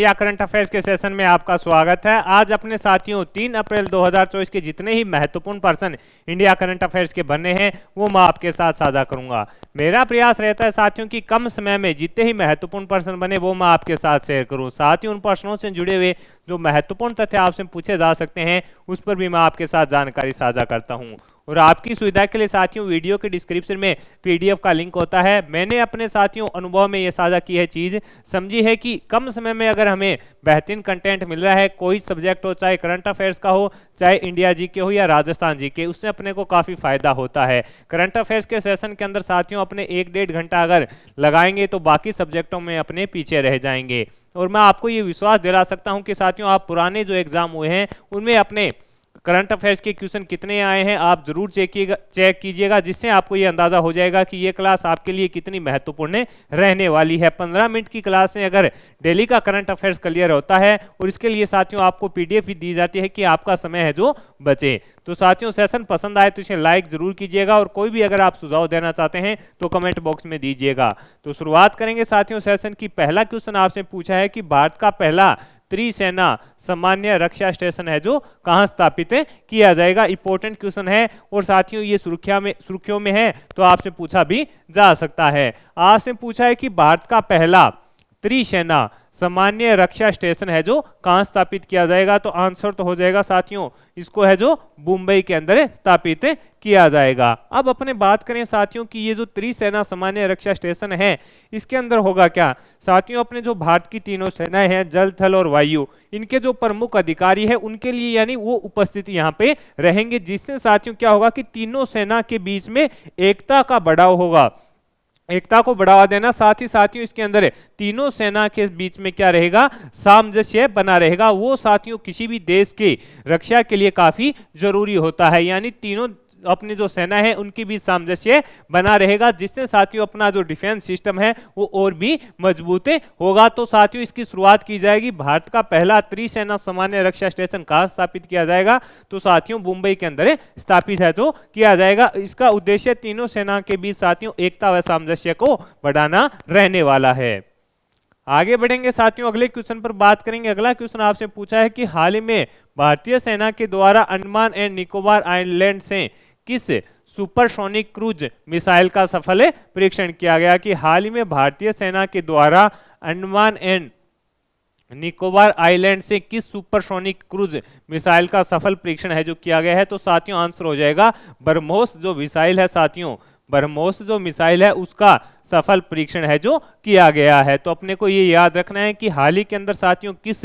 India current affairs के session में आपका स्वागत है। आज अपने साथियों 3 अप्रैल 2024 के जितने ही महत्वपूर्ण पर्सन इंडिया करंट अफेयर्स के बने हैं वो मैं आपके साथ साझा करूंगा। मेरा प्रयास रहता है साथियों कि कम समय में जितने ही महत्वपूर्ण पर्सन बने वो मैं आपके साथ शेयर करूं। साथ ही उन पर्सनों से जुड़े हुए जो महत्वपूर्ण तथ्य आपसे पूछे जा सकते हैं उस पर भी मैं आपके साथ जानकारी साझा करता हूँ। और आपकी सुविधा के लिए साथियों वीडियो के डिस्क्रिप्शन में पीडीएफ का लिंक होता है। मैंने अपने साथियों अनुभव में ये साझा की है चीज़ समझी है कि कम समय में अगर हमें बेहतरीन कंटेंट मिल रहा है, कोई सब्जेक्ट हो, चाहे करंट अफेयर्स का हो, चाहे इंडिया जीके हो या राजस्थान जीके, उससे अपने को काफ़ी फायदा होता है। करंट अफेयर्स के सेशन के अंदर साथियों अपने 1-1.5 घंटा अगर लगाएंगे तो बाकी सब्जेक्टों में अपने पीछे रह जाएंगे। और मैं आपको ये विश्वास दिला सकता हूँ कि साथियों आप पुराने जो एग्जाम हुए हैं उनमें अपने करंट अफेयर्स के क्वेश्चन कितने आए हैं आप जरूर चेक कीजिएगा, जिससे आपको ये अंदाजा हो जाएगा कि ये क्लास आपके लिए कितनी महत्वपूर्ण रहने वाली है। 15 मिनट की क्लास से अगर डेली का करंट अफेयर्स क्लियर होता है और इसके लिए साथियों आपको पीडीएफ भी दी जाती है कि आपका समय है जो बचे। तो साथियों सेशन पसंद आए तो इसे लाइक जरूर कीजिएगा और कोई भी अगर आप सुझाव देना चाहते हैं तो कमेंट बॉक्स में दीजिएगा। तो शुरुआत करेंगे साथियों सेशन की। पहला क्वेश्चन आपसे पूछा है कि भारत का पहला त्रिसेना सामान्य रक्षा स्टेशन है जो कहां स्थापित किया जाएगा। इंपॉर्टेंट क्वेश्चन है और साथियों ये सुर्खियों में है तो आपसे पूछा भी जा सकता है। आपसे पूछा है कि भारत का पहला त्रिसेना सामान्य रक्षा स्टेशन है जो कहां स्थापित किया जाएगा, तो आंसर तो हो जाएगा साथियों इसको है जो मुंबई के अंदर स्थापित किया जाएगा। अब अपने बात करें साथियों कि ये जो त्रिसेना सामान्य रक्षा स्टेशन है इसके अंदर होगा क्या। साथियों अपने जो भारत की तीनों सेनाएं हैं जल थल और वायु, इनके जो प्रमुख अधिकारी है उनके लिए यानी वो उपस्थित यहाँ पे रहेंगे, जिससे साथियों क्या होगा कि तीनों सेना के बीच में एकता का बढ़ाव होगा, एकता को बढ़ावा देना। साथ ही साथियों इसके अंदर तीनों सेना के बीच में क्या रहेगा, सामंजस्य बना रहेगा। वो साथियों किसी भी देश की रक्षा के लिए काफी जरूरी होता है, यानी तीनों अपनी जो सेना है उनकी भी सामंजस्य बना रहेगा, जिससे साथियों अपना जो डिफेंस सिस्टम है वो और भी मजबूत होगा। तो साथियों इसकी शुरुआत की जाएगी। भारत का पहला त्रिसेना सामान्य रक्षा स्टेशन कहां स्थापित किया जाएगा, तो साथियों मुंबई के अंदर स्थापित है तो किया जाएगा। इसका उद्देश्य तीनों सेना के बीच साथियों एकता व सामंजस्य को बढ़ाना रहने वाला है। आगे बढ़ेंगे साथियों अगले क्वेश्चन पर बात करेंगे। अगला क्वेश्चन आपसे पूछा है कि हाल ही में भारतीय सेना के द्वारा अंडमान एंड निकोबार आइलैंड से किस सुपरसोनिक क्रूज मिसाइल का सफल परीक्षण किया गया। कि हाल ही में भारतीय सेना के द्वारा अंडमान एंड निकोबार आइलैंड से किस सुपरसोनिक क्रूज मिसाइल का सफल परीक्षण है जो किया गया है, तो साथियों आंसर हो जाएगा ब्रह्मोस जो मिसाइल है साथियों, ब्रह्मोस जो मिसाइल है उसका सफल परीक्षण है जो किया गया है। तो अपने को ये याद रखना है कि हाल ही के अंदर साथियों किस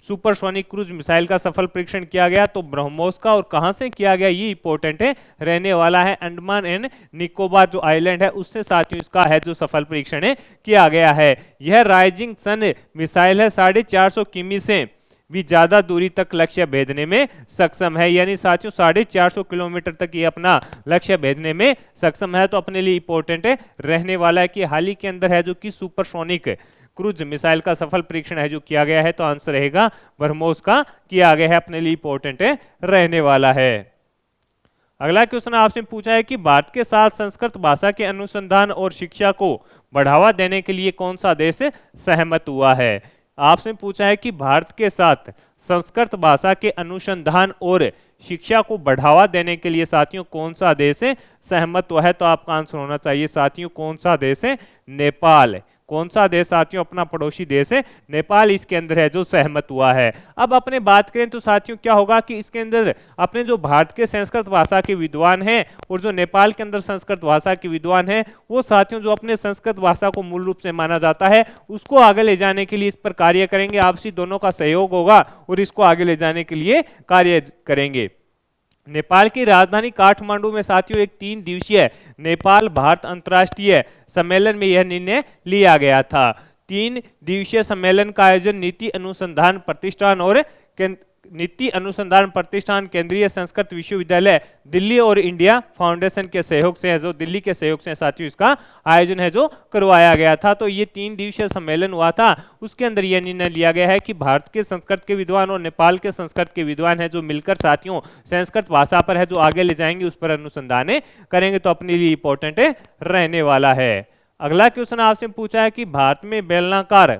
सुपरसोनिक क्रूज मिसाइल का सफल परीक्षण किया गया, तो ब्रह्मोस का, और कहां से किया गया ये इंपॉर्टेंट है रहने वाला है। अंडमान एंड निकोबार जो आइलैंड है उससे साथियों इसका है जो सफल परीक्षण किया गया है। यह राइजिंग सन मिसाइल है, 450 किमी से भी ज्यादा दूरी तक लक्ष्य भेदने में सक्षम है, यानी साथियों 450 किलोमीटर तक ये अपना लक्ष्य भेदने में सक्षम है। तो अपने लिए इंपॉर्टेंट रहने वाला है कि हाल ही के अंदर है जो कि सुपरसोनिक क्रूज मिसाइल का सफल परीक्षण है जो किया गया है, तो आंसर रहेगा ब्रह्मोस का किया गया है, अपने लिए इंपॉर्टेंट रहने वाला है। अगला क्वेश्चन आपसे पूछा है कि भारत के साथ संस्कृत भाषा के अनुसंधान और शिक्षा को बढ़ावा देने के लिए कौन सा देश सहमत हुआ है। आपसे पूछा है कि भारत के साथ संस्कृत भाषा के अनुसंधान और शिक्षा को बढ़ावा देने के लिए साथियों कौन सा देश सहमत हुआ है, तो आपका आंसर होना चाहिए साथियों कौन सा देश है, नेपाल। कौन सा देश साथियों, अपना पड़ोसी देश है नेपाल, इसके अंदर है जो सहमत हुआ है। अब अपने बात करें तो साथियों क्या होगा कि इसके अंदर अपने जो भारत के संस्कृत भाषा के विद्वान हैं और जो नेपाल के अंदर संस्कृत भाषा के विद्वान हैं वो साथियों जो अपने संस्कृत भाषा को मूल रूप से माना जाता है उसको आगे ले जाने के लिए इस पर कार्य करेंगे। आपसी दोनों का सहयोग होगा और इसको आगे ले जाने के लिए कार्य करेंगे। नेपाल की राजधानी काठमांडू में साथियों एक 3 दिवसीय नेपाल भारत अंतर्राष्ट्रीय सम्मेलन में यह निर्णय लिया गया था। 3 दिवसीय सम्मेलन का आयोजन नीति अनुसंधान प्रतिष्ठान केंद्रीय संस्कृत विश्वविद्यालय दिल्ली और इंडिया फाउंडेशन के सहयोग से है जो दिल्ली के सहयोग से साथियों इसका आयोजन है जो करवाया गया था। तो ये 3 दिवसीय सम्मेलन हुआ था, उसके अंदर यह निर्णय लिया गया है कि भारत के संस्कृत के विद्वान और नेपाल के संस्कृत के विद्वान है जो मिलकर साथियों संस्कृत भाषा पर है जो आगे ले जाएंगे, उस पर अनुसंधान करेंगे, तो अपने लिए इंपॉर्टेंट रहने वाला है। अगला क्वेश्चन आपसे पूछा है कि भारत में बेलनाकार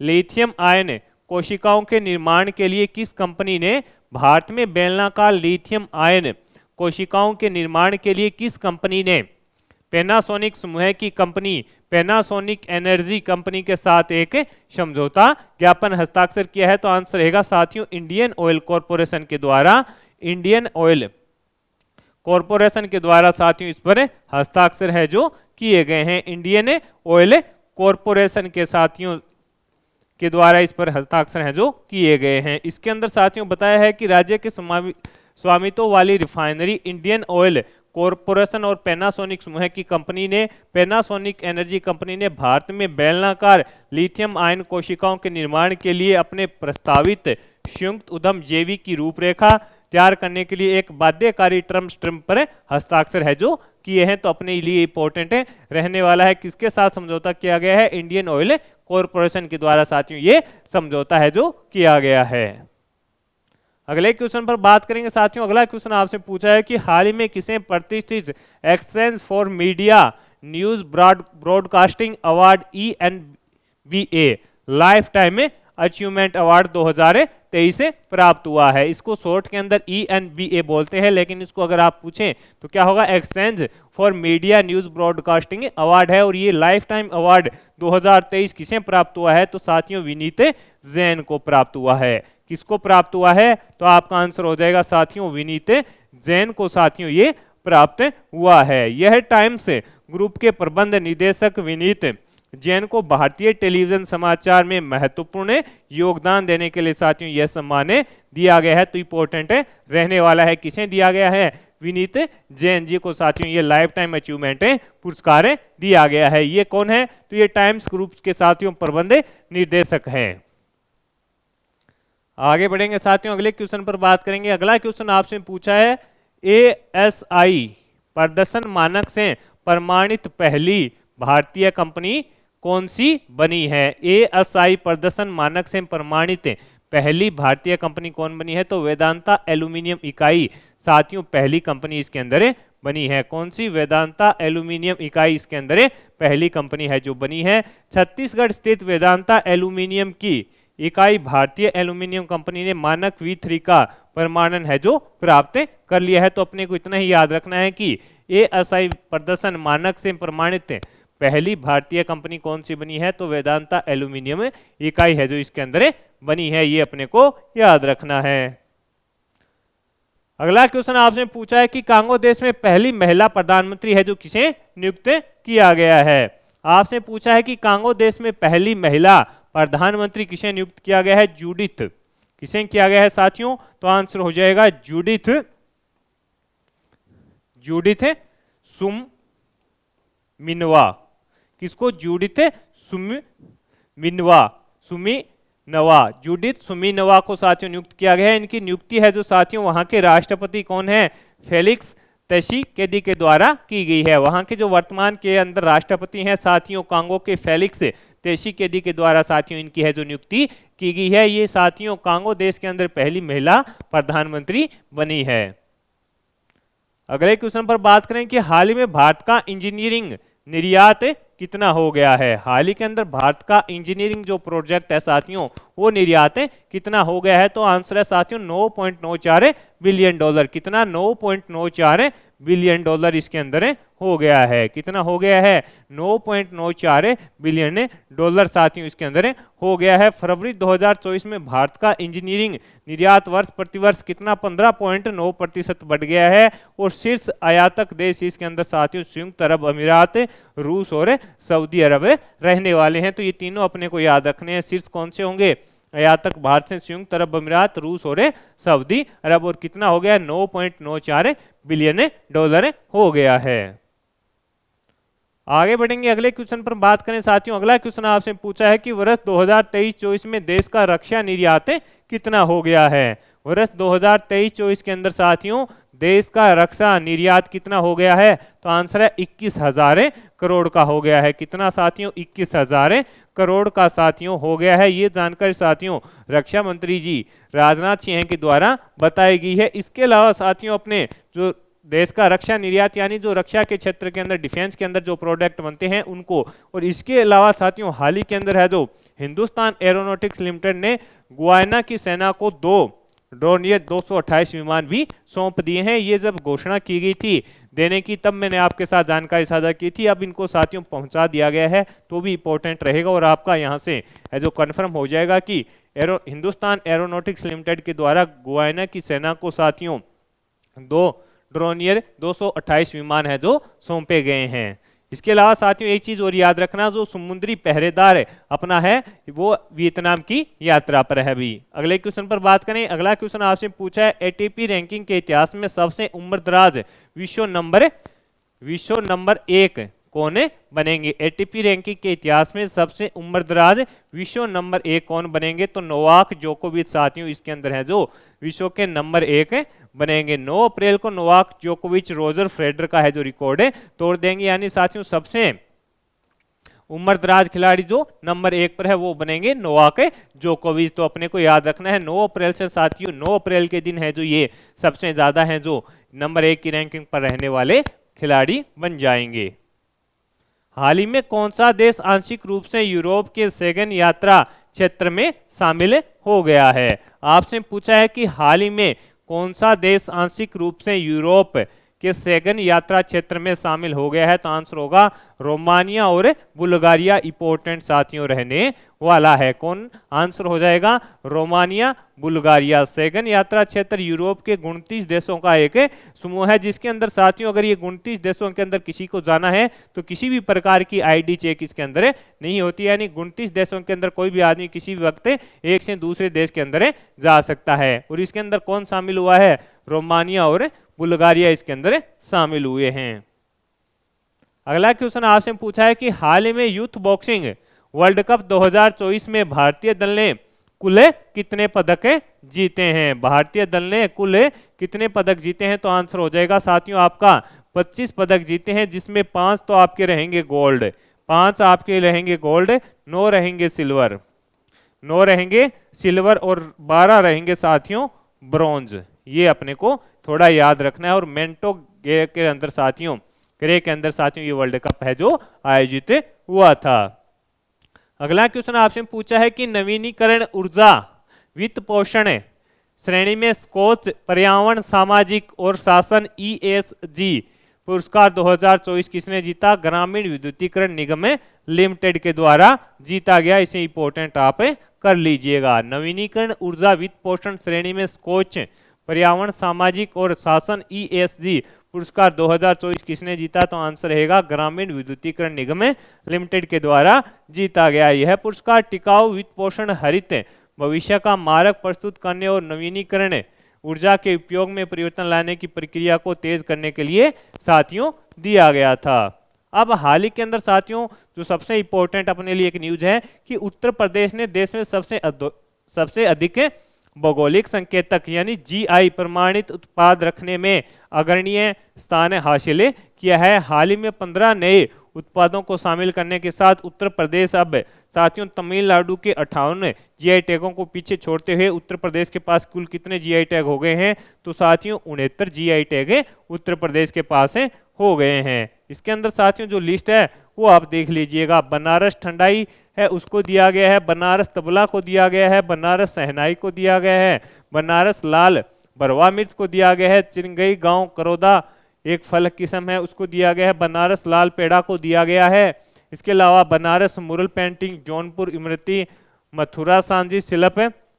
लिथियम आयन कोशिकाओं के निर्माण के लिए किस कंपनी ने भारत में बेलनाकार लिथियम आयन कोशिकाओं के निर्माण के लिए किस कंपनी ने पैनासोनिक समूह की कंपनी पैनासोनिक एनर्जी कंपनी के साथ एक समझौता ज्ञापन हस्ताक्षर किया है? तो आंसर रहेगा साथियों इंडियन ऑयल कॉरपोरेशन के द्वारा, इंडियन ऑयल कॉरपोरेशन के द्वारा साथियों इस पर हस्ताक्षर है जो किए गए हैं। इंडियन ऑयल कॉरपोरेशन के साथियों के द्वारा इस पर हस्ताक्षर हैं जो किए गए हैं। इसके अंदर साथियों बताया है कि राज्य के स्वामित्व वाली रिफाइनरी इंडियन ऑयल कॉरपोरेशन और पैनासोनिक समूह की कंपनी ने पैनासोनिक एनर्जी कंपनी ने भारत में बेलनाकार लिथियम आयन कोशिकाओं के निर्माण के लिए अपने प्रस्तावित संयुक्त उद्यम जेवी की रूपरेखा तैयार करने के लिए एक बाध्यकारी टर्म स्ट्रिम पर हस्ताक्षर है जो किए हैं। तो अपने लिए इंपॉर्टेंट है रहने वाला है किसके साथ समझौता किया गया है? इंडियन ऑयल कॉरपोरेशन के द्वारा साथियों ये समझौता है जो किया गया है। अगले क्वेश्चन पर बात करेंगे साथियों। अगला क्वेश्चन आपसे पूछा है कि हाल ही में किसे प्रतिष्ठित exchange for media news broadcasting award ENBA life time achievement award 2023 से प्राप्त हुआ है? इसको शॉर्ट के अंदर ENBA बोलते हैं, लेकिन इसको अगर आप पूछें तो क्या होगा? Exchange for media news broadcasting award है और ये लाइफ टाइम अवार्ड 2023 किसे प्राप्त हुआ है? तो साथियों विनीत जैन को प्राप्त हुआ है। किसको प्राप्त हुआ है? तो आपका आंसर हो जाएगा साथियों विनीत जैन को साथियों ये प्राप्त हुआ है। यह टाइम्स ग्रुप के प्रबंध निदेशक विनीत जैन को भारतीय टेलीविजन समाचार में महत्वपूर्ण योगदान देने के लिए साथियों यह सम्मान दिया गया है। तो इंपॉर्टेंट रहने वाला है किसे दिया गया है? विनीत जैन जी को साथियों ये लाइफ टाइम अचीवमेंट पुरस्कार दिया गया है। ये कौन है? तो ये टाइम्स ग्रुप के साथियों प्रबंध निर्देशक हैं। आगे बढ़ेंगे साथियों, अगले क्वेश्चन पर बात करेंगे। अगला क्वेश्चन आपसे पूछा है ASI प्रदर्शन मानक से प्रमाणित पहली भारतीय कंपनी कौन सी बनी है? ASI प्रदर्शन मानक से प्रमाणित पहली भारतीय कंपनी कौन बनी है? तो वेदांता एल्यूमिनियम इकाई साथियों पहली कंपनी इसके अंदर बनी है। कौन सी? वेदांता एल्यूमिनियम इकाई इसके अंदर पहली कंपनी है जो बनी है। छत्तीसगढ़ स्थित वेदांता एल्यूमिनियम की इकाई भारतीय एल्यूमिनियम कंपनी ने मानक V3 का प्रमाणन है जो प्राप्त कर लिया है। तो अपने को इतना ही याद रखना है कि ASI प्रदर्शन मानक से प्रमाणित पहली भारतीय कंपनी कौन सी बनी है? तो वेदांता एल्यूमिनियम इकाई है जो इसके अंदर बनी है। ये अपने को याद रखना है। अगला क्वेश्चन आपसे पूछा है कि कांगो देश में पहली महिला प्रधानमंत्री है जो किसे नियुक्त किया गया है? आपसे पूछा है कि कांगो देश में पहली महिला प्रधानमंत्री किसे नियुक्त किया गया है? जूडिथ। किसे किया गया है साथियों? तो आंसर हो जाएगा जूडिथ सुमिनवा। किसको? जूडिथ सुमिनवा जूडिथ सुमिनवा को साथियों नियुक्त किया गया है। इनकी नियुक्ति है जो साथियों वहां के राष्ट्रपति कौन है? फेलिक्स त्शिसेकेडी के द्वारा की गई है। वहां के जो वर्तमान के अंदर राष्ट्रपति हैं साथियों कांगो के फेलिक्स त्शिसेकेडी के द्वारा साथियों इनकी है जो नियुक्ति की गई है। ये साथियों कांगो देश के अंदर पहली महिला प्रधानमंत्री बनी है। अगले क्वेश्चन पर बात करें कि हाल ही में भारत का इंजीनियरिंग निर्यात कितना हो गया है? हाल ही के अंदर भारत का इंजीनियरिंग जो प्रोजेक्ट है साथियों वो निर्यात कितना हो गया है? तो आंसर है साथियों $9.94 बिलियन। कितना? $9.94 बिलियन इसके अंदर हो गया है। कितना हो गया है? $9.94 बिलियन साथियों इसके अंदर हो गया है। फरवरी 2024 में भारत का इंजीनियरिंग निर्यात वर्ष प्रतिवर्ष कितना? 15.9% बढ़ गया है। और शीर्ष आयातक देश इसके अंदर साथियों संयुक्त अरब अमीरात, रूस और सऊदी अरब रहने वाले हैं। तो ये तीनों अपने को याद रखने हैं। शीर्ष कौन से होंगे? आयातक भारत से संयुक्त अरब अमीरात, रूस और सऊदी अरब। और कितना हो गया? $9.94 बिलियन हो गया है। आगे बढ़ेंगे, अगले क्वेश्चन पर बात करें साथियों। अगला क्वेश्चन आपसे पूछा है कि वर्ष 2023-24 में देश का रक्षा निर्यात कितना हो गया है? वर्ष 2023-24 के अंदर साथियों देश का रक्षा निर्यात कितना हो गया है? तो आंसर है 21,000 करोड़ का हो गया है। कितना साथियों? 21,000 करोड़ का साथियों हो गया है। ये जानकारी साथियों रक्षा मंत्री जी राजनाथ सिंह के द्वारा बताई गई है। इसके अलावा साथियों अपने जो देश का रक्षा निर्यात यानी जो रक्षा के क्षेत्र के अंदर डिफेंस के अंदर जो प्रोडक्ट बनते हैं उनको, और इसके अलावा साथियों हाल ही के अंदर है जो हिंदुस्तान एरोनॉटिक्स लिमिटेड ने गुयाना की सेना को 2 डोर्नियर 228 विमान भी सौंप दिए हैं। ये जब घोषणा की गई थी देने की, तब मैंने आपके साथ जानकारी साझा की थी। अब इनको साथियों पहुंचा दिया गया है तो भी इंपॉर्टेंट रहेगा और आपका यहां से जो कन्फर्म हो जाएगा कि हिंदुस्तान एरोनॉटिक्स लिमिटेड के द्वारा गुयाना की सेना को साथियों 2 ड्रोनियर 228 विमान है जो सौंपे गए हैं। इसके अलावा साथियों एक चीज और याद रखना, जो समुद्री पहरेदार अपना है वो वियतनाम की यात्रा पर है। अभी अगले क्वेश्चन पर बात करें। अगला क्वेश्चन आपसे पूछा है एटीपी रैंकिंग के इतिहास में सबसे उम्रदराज विश्व नंबर 1 कौन बनेंगे? एटीपी रैंकिंग के इतिहास में सबसे उम्रदराज विश्व नंबर 1 कौन बनेंगे? तो नोवाक जोकोविच साथियों इसके अंदर है जो विश्व के नंबर 1 बनेंगे। 9 अप्रैल को नोवाक जोकोविच रोजर फेडरर का है जो रिकॉर्ड तोड़ देंगे, यानी साथियों सबसे उम्रदराज खिलाड़ी जो नंबर 1 पर है वो बनेंगे नोवाक जोकोविच। तो अपने को याद रखना है 9 अप्रैल से साथियों 9 अप्रैल के दिन है जो ये सबसे ज्यादा है जो नंबर 1 की रैंकिंग पर रहने वाले खिलाड़ी बन जाएंगे। हाल ही में कौन सा देश आंशिक रूप से यूरोप के शेंगन यात्रा क्षेत्र में शामिल हो गया है? आपसे पूछा है कि हाल ही में कौन सा देश आंशिक रूप से यूरोप के शेंगन यात्रा क्षेत्र में शामिल हो गया है? तो आंसर होगा रोमानिया और बुल्गारिया इंपॉर्टेंट साथियों रहने वाला है। कौन आंसर हो जाएगा? Romania Bulgaria. शेंगन यात्रा क्षेत्र यूरोप के 29 देशों का एक समूह है, जिसके अंदर साथियों अगर ये 29 देशों के अंदर किसी को जाना है तो किसी भी प्रकार की आईडी चेक इसके अंदर नहीं होती, यानी 29 देशों के अंदर कोई भी आदमी किसी भी वक्त एक से दूसरे देश के अंदर जा सकता है। और इसके अंदर कौन शामिल हुआ है? रोमानिया और बुल्गारिया इसके अंदर शामिल हुए हैं। अगला क्वेश्चन आपसे पूछा है कि हाल ही में यूथ बॉक्सिंग वर्ल्ड कप 2024 में भारतीय दल ने कुल कितने पदक जीते हैं? भारतीय दल ने कुल कितने पदक जीते हैं? तो आंसर हो जाएगा साथियों आपका 25 पदक जीते हैं, जिसमें 5 तो आपके रहेंगे गोल्ड, 5 आपके रहेंगे गोल्ड, 9 रहेंगे सिल्वर, 9 रहेंगे सिल्वर और 12 रहेंगे साथियों ब्रॉन्ज। ये अपने को थोड़ा याद रखना है। और मेंटो के अंदर साथियों ग्रे के अंदर साथियों ये वर्ल्ड कप है जो आयोजित हुआ था। अगला क्वेश्चन आपसे पूछा है कि नवीनीकरण ऊर्जा वित्त पोषण श्रेणी में स्कोच पर्यावरण सामाजिक और शासन ESG पुरस्कार 2024 किसने जीता? ग्रामीण विद्युतीकरण निगम लिमिटेड के द्वारा जीता गया। इसे इंपॉर्टेंट आप कर लीजिएगा। नवीनीकरण ऊर्जा वित्त पोषण श्रेणी में स्कोच पर्यावरण सामाजिक और शासन ESG पुरस्कार 2024 किसने जीता? तो आंसर रहेगा ग्रामीण विद्युतीकरण निगम लिमिटेड के द्वारा जीता गया। यह पुरस्कार टिकाऊ वित्त पोषण हरित भविष्य का मार्ग प्रस्तुत करने और नवीनीकरण ऊर्जा के उपयोग में परिवर्तन लाने की प्रक्रिया को तेज करने के लिए साथियों दिया गया था। अब हाल ही के अंदर साथियों जो सबसे इंपॉर्टेंट अपने लिए एक न्यूज है कि उत्तर प्रदेश ने देश में सबसे अधिक भौगोलिक संकेतक यानी GI प्रमाणित उत्पाद रखने में अग्रणीय स्थान हासिल किया है। हाल ही में 15 नए उत्पादों को शामिल करने के साथ उत्तर प्रदेश अब साथियों तमिलनाडु के 58 GI टैगों को पीछे छोड़ते हुए उत्तर प्रदेश के पास कुल कितने GI टैग हो गए हैं? तो साथियों 69 GI टैग उत्तर प्रदेश के पास हो गए हैं। इसके अंदर साथियों जो लिस्ट है वो आप देख लीजिएगा। बनारस ठंडाई है उसको दिया गया है, बनारस तबला को दिया गया है, बनारस सहनाई को दिया गया है, बनारस लाल बरवा मिर्च को दिया गया है, चिरंगई गांव करोदा एक फल किस्म है उसको दिया गया है, बनारस लाल पेड़ा को दिया गया है। इसके अलावा बनारस मुरल पेंटिंग, जौनपुर इमरती, मथुरा सांझी शिल्प,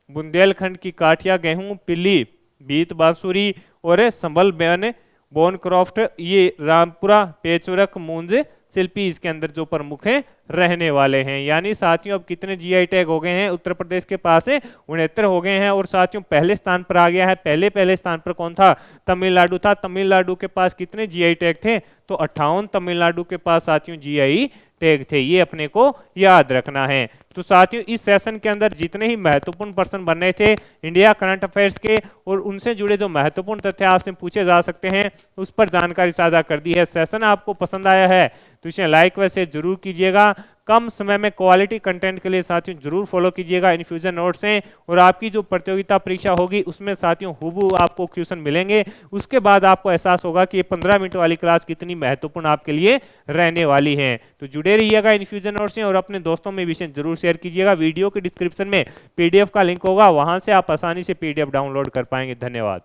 बुंदेलखंड की काठिया गेहूं, पिल्ली बीत बांसुरी और संभल बयान बोन क्राफ्ट, ये रामपुरा पेचवर्क मूंज शिल्पी इसके अंदर जो प्रमुख हैं रहने वाले हैं। यानी साथियों अब कितने GI टैग हो गए हैं? उत्तर प्रदेश के पास 69 हो गए हैं। और साथियों पहले स्थान पर आ गया है, पहले स्थान पर कौन था? तमिलनाडु था। तमिलनाडु के पास कितने GI टैग थे? तो 58 तमिलनाडु के पास साथियों GI टैग थे। ये अपने को याद रखना है। तो साथियों इस सेशन के अंदर जितने ही महत्वपूर्ण प्रश्न बनने थे इंडिया करंट अफेयर्स के और उनसे जुड़े जो महत्वपूर्ण तथ्य आपसे पूछे जा सकते हैं उस पर जानकारी साझा कर दी है। सेशन आपको पसंद आया है तो इसे लाइक व शेयर जरूर कीजिएगा। कम समय में क्वालिटी कंटेंट के लिए साथियों जरूर फॉलो कीजिएगा इन्फ्यूजन नोट्स हैं। और आपकी जो प्रतियोगिता परीक्षा होगी उसमें साथियों हूबहू आपको क्वेश्चन मिलेंगे। उसके बाद आपको एहसास होगा कि ये 15 मिनट वाली क्लास कितनी महत्वपूर्ण आपके लिए रहने वाली है। तो जुड़े रहिएगा इन्फ्यूजन नोट्स से और अपने दोस्तों में विषय जरूर शेयर कीजिएगा। वीडियो के डिस्क्रिप्शन में पीडीएफ का लिंक होगा, वहां से आप आसानी से पीडीएफ डाउनलोड कर पाएंगे। धन्यवाद।